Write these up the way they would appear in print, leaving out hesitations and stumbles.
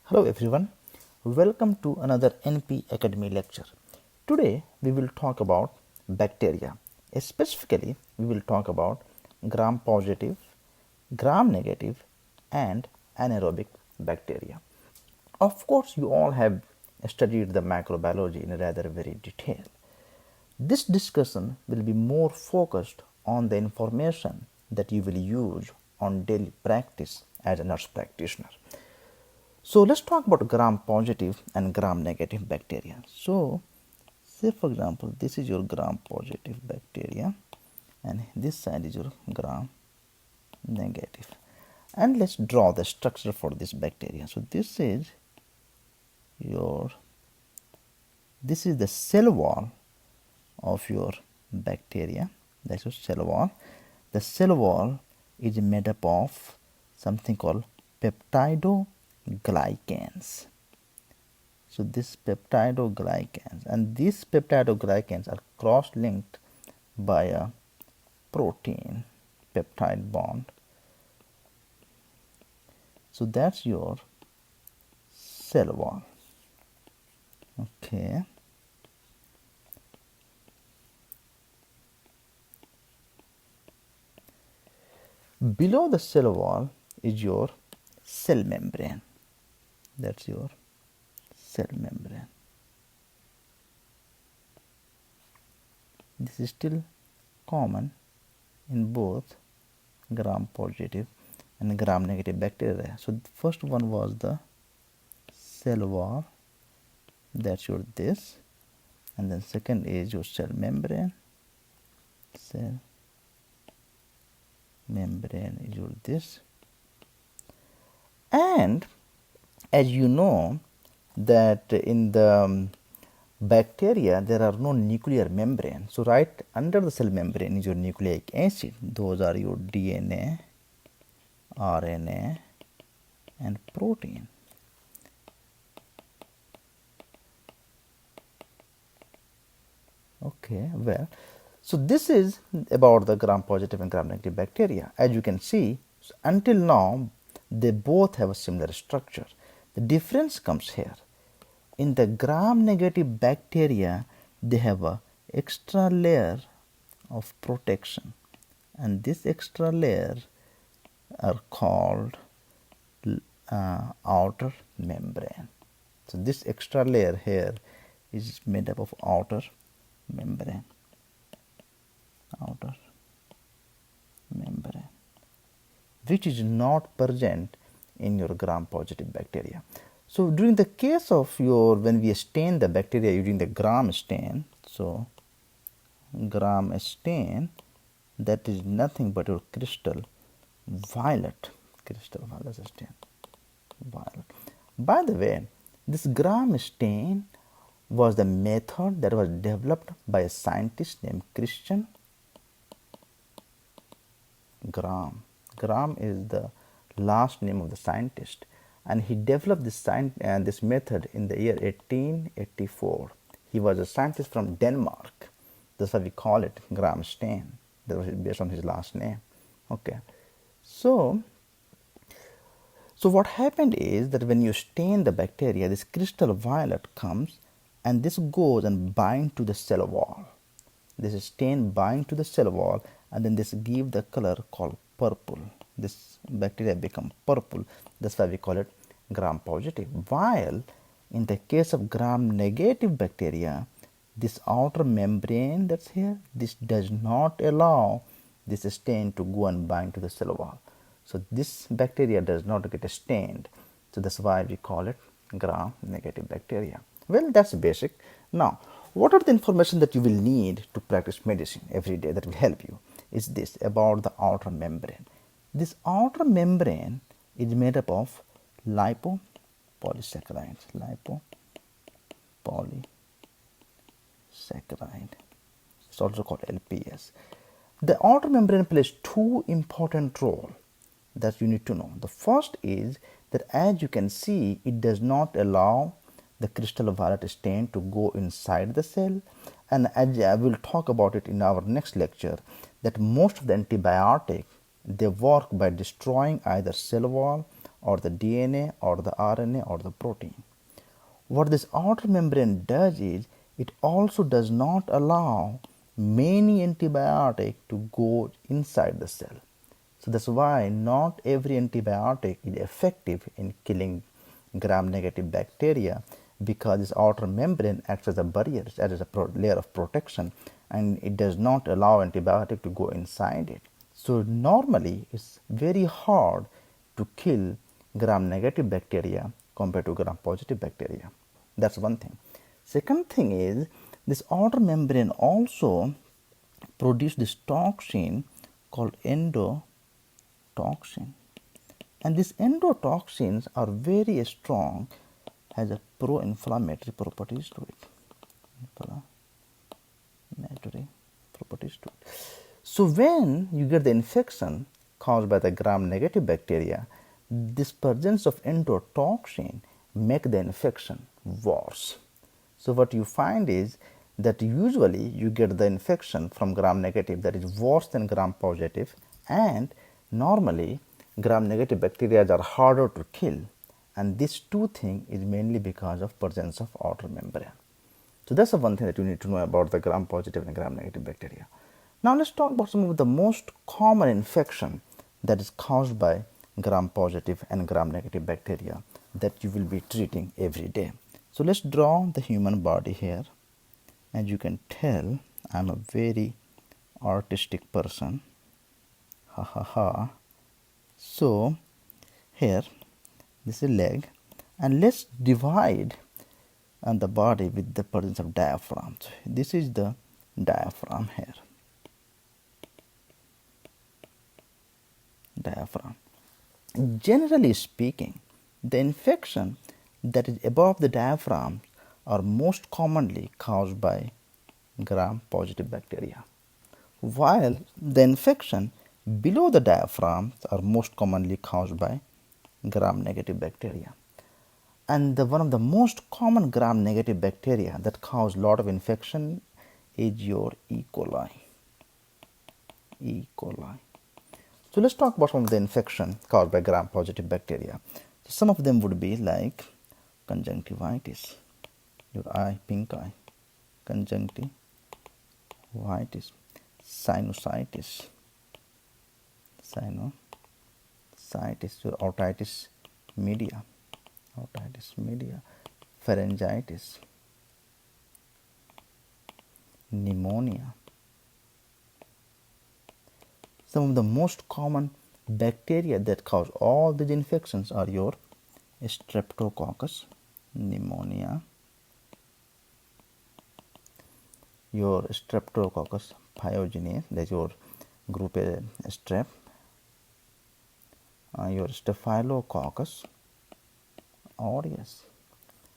Hello everyone, welcome to another NP Academy lecture. Today we will talk about bacteria. Specifically, we will talk about gram positive, gram negative and anaerobic bacteria. Of course, you all have studied the microbiology in rather very detail. This discussion will be more focused on the information that you will use on daily practice as a nurse practitioner. So let's talk about gram positive and gram negative bacteria. So say for example, this is your gram positive bacteria and this side is your gram negative. And let's draw the structure for this bacteria. So this is the cell wall of your bacteria. That's your cell wall. The cell wall is made up of something called peptidoglycans. So this peptidoglycans, and these peptidoglycans are cross-linked by a protein peptide bond. So that's your cell wall. Okay. Below the cell wall is your cell membrane. That's your cell membrane. This is still common in both gram positive and gram negative bacteria. So the first one was the cell wall. That's your this, and then second is your cell membrane. Cell membrane is your this, and as you know that in the bacteria there are no nuclear membrane. So right under the cell membrane is your nucleic acid. Those are your DNA, RNA and protein. Okay, well, so this is about the gram positive and gram negative bacteria. As you can see, until now they both have a similar structure. The difference comes here. In the gram negative bacteria, they have a extra layer of protection, and this extra layer are called outer membrane. So this extra layer here is made up of outer membrane, which is not present in your gram positive bacteria. So during the case of when we stain the bacteria using the gram stain, so gram stain, that is nothing but your crystal violet stain, violet. By the way, this gram stain was the method that was developed by a scientist named Christian Gram. Gram is the last name of the scientist, and he developed this method in the year 1884. He was a scientist from Denmark. That's why we call it gram stain. That was based on his last name. Okay, so what happened is that when you stain the bacteria, this crystal violet comes and this goes and binds to the cell wall. This stain binds to the cell wall, and then this give the color called purple. This bacteria become purple. That's why we call it gram positive. While in the case of gram negative bacteria, this outer membrane that's here, this does not allow this stain to go and bind to the cell wall. So this bacteria does not get stained. So that's why we call it gram negative bacteria. Well, that's basic. Now, what are the information that you will need to practice medicine every day that will help you? Is this about the outer membrane. This outer membrane is made up of lipopolysaccharides. It's also called LPS. The outer membrane plays two important roles that you need to know. The first is that, as you can see, it does not allow the crystal violet stain to go inside the cell, and as I will talk about it in our next lecture, that most of the antibiotic, they work by destroying either cell wall or the DNA or the RNA or the protein. What this outer membrane does is it also does not allow many antibiotics to go inside the cell. So that's why not every antibiotic is effective in killing gram-negative bacteria, because this outer membrane acts as a barrier, as a layer of protection, and it does not allow antibiotic to go inside it. So normally it's very hard to kill gram-negative bacteria compared to gram-positive bacteria. That's one thing. Second thing is this outer membrane also produces this toxin called endotoxin, and these endotoxins are very strong, has a pro-inflammatory properties to it. Inflammatory properties to it. So when you get the infection caused by the gram-negative bacteria, this presence of endotoxin make the infection worse. So what you find is that usually you get the infection from gram-negative that is worse than gram-positive, and normally gram-negative bacteria are harder to kill, and these two things is mainly because of presence of outer membrane. So that's the one thing that you need to know about the gram-positive and gram-negative bacteria. Now let's talk about some of the most common infection that is caused by gram-positive and gram-negative bacteria that you will be treating every day. So let's draw the human body here, and you can tell I'm a very artistic person. Ha ha ha. So here this is leg, and let's divide the body with the presence of diaphragm. So this is the diaphragm here. Diaphragm. Generally speaking, the infection that is above the diaphragm are most commonly caused by gram-positive bacteria, while the infection below the diaphragm are most commonly caused by gram-negative bacteria. And one of the most common gram-negative bacteria that cause a lot of infection is your E. coli. E. coli. So let's talk about some of the infection caused by gram-positive bacteria. So some of them would be like conjunctivitis, your eye, pink eye, conjunctivitis, sinusitis, your otitis media, pharyngitis, pneumonia. Some of the most common bacteria that cause all these infections are your streptococcus pneumonia, your streptococcus pyogenes, that's your group A strep, your staphylococcus aureus,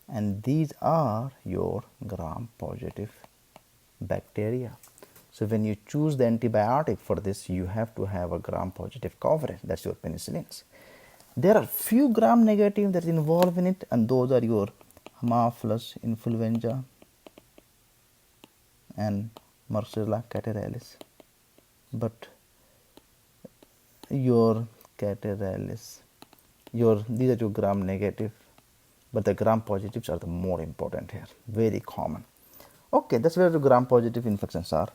and these are your gram-positive bacteria. So when you choose the antibiotic for this, you have to have a gram-positive coverage. That's your penicillins. There are few gram-negative that is involved in it, and those are your Haemophilus influenza and Marcella catarrhalis. But your catarrhalis, these are your gram-negative, but the gram-positives are the more important here, very common. Okay, that's where the gram-positive infections are.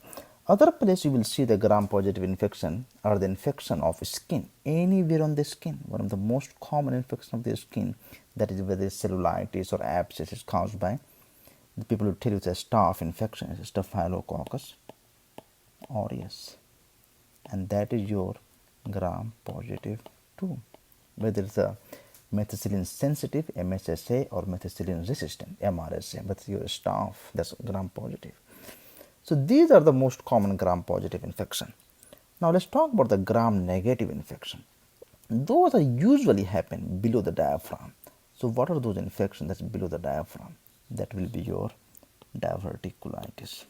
Other place you will see the gram-positive infection are the infection of skin, anywhere on the skin. One of the most common infection of the skin, that is whether cellulitis or abscess, is caused by the people who tell you it's a staph infection, it's Staphylococcus aureus, and that is your gram-positive too, whether it's a methicillin sensitive MSSA or methicillin resistant MRSA, but your staph, that's gram-positive. So these are the most common gram-positive infection. Now let's talk about the gram-negative infection. Those are usually happen below the diaphragm. So what are those infections that's below the diaphragm? That will be your diverticulitis,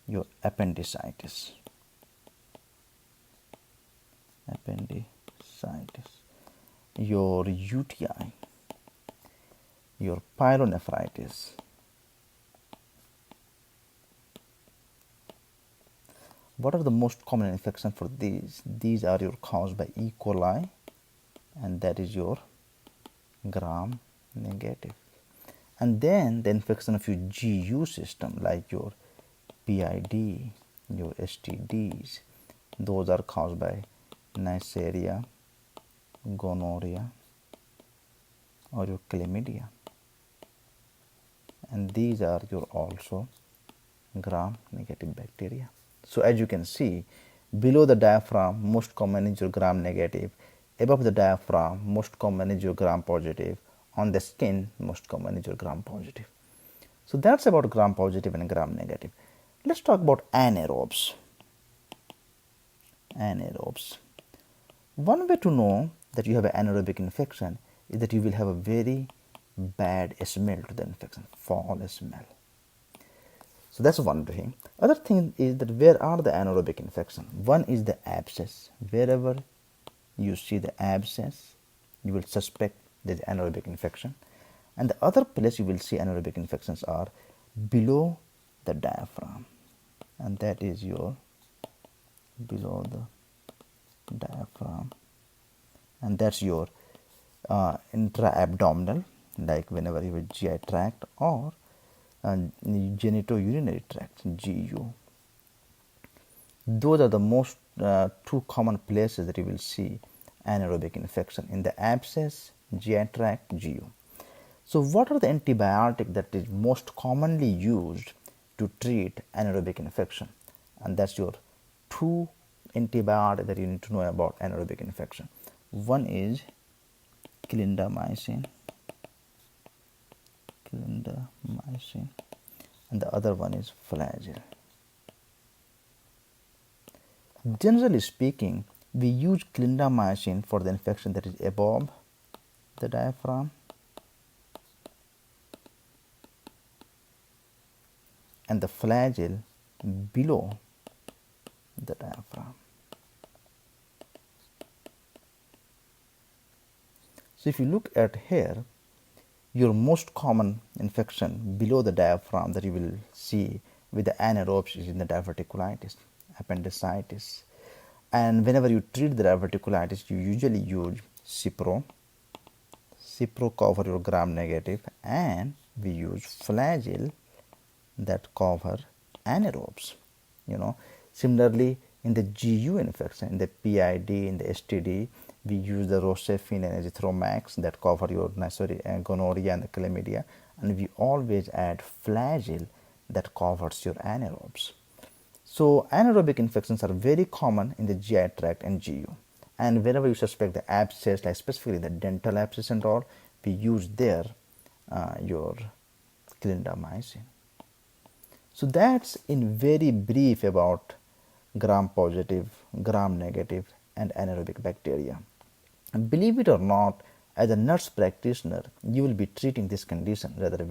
your appendicitis, your UTI, your pyelonephritis, What are the most common infections for these? These are your caused by E. coli, and that is your gram negative. And then the infection of your GU system, like your PID, your STDs, those are caused by Neisseria, gonorrhea, or your chlamydia, and these are your also gram negative bacteria. So as you can see, below the diaphragm most common is your gram negative, above the diaphragm most common is your gram positive, on the skin most common is your gram positive. So that's about gram positive and gram negative. Let's talk about anaerobes. Anaerobes. One way to know that you have an anaerobic infection is that you will have a very bad smell to the infection, foul smell. So that's one thing. Other thing is that where are the anaerobic infection? One is the abscess. Wherever you see the abscess, you will suspect there is anaerobic infection. And the other place you will see anaerobic infections are below the diaphragm, and that is your below the diaphragm, and that's your intra-abdominal, like whenever you have GI tract, or genitourinary tract, GU. Those are the most two common places that you will see anaerobic infection, in the abscess, GI tract, GU. So what are the antibiotics that is most commonly used to treat anaerobic infection? And that's your two antibiotics that you need to know about anaerobic infection. One is clindamycin, and the other one is flagyl. Generally speaking, we use clindamycin for the infection that is above the diaphragm, and the flagyl below the diaphragm. So if you look at here, your most common infection below the diaphragm that you will see with the anaerobes is in the diverticulitis, appendicitis. And whenever you treat the diverticulitis, you usually use Cipro cover your gram negative, and we use flagyl that cover anaerobes. Similarly, in the GU infection, in the PID, in the STD, we use the rocephin and azithromycin that cover your gonorrhea and the chlamydia, and we always add flagyl that covers your anaerobes. So anaerobic infections are very common in the GI tract and GU, and whenever you suspect the abscess, like specifically the dental abscess and all, we use there your clindamycin. So that's in very brief about gram positive, gram negative, and anaerobic bacteria. And believe it or not, as a nurse practitioner, you will be treating this condition rather very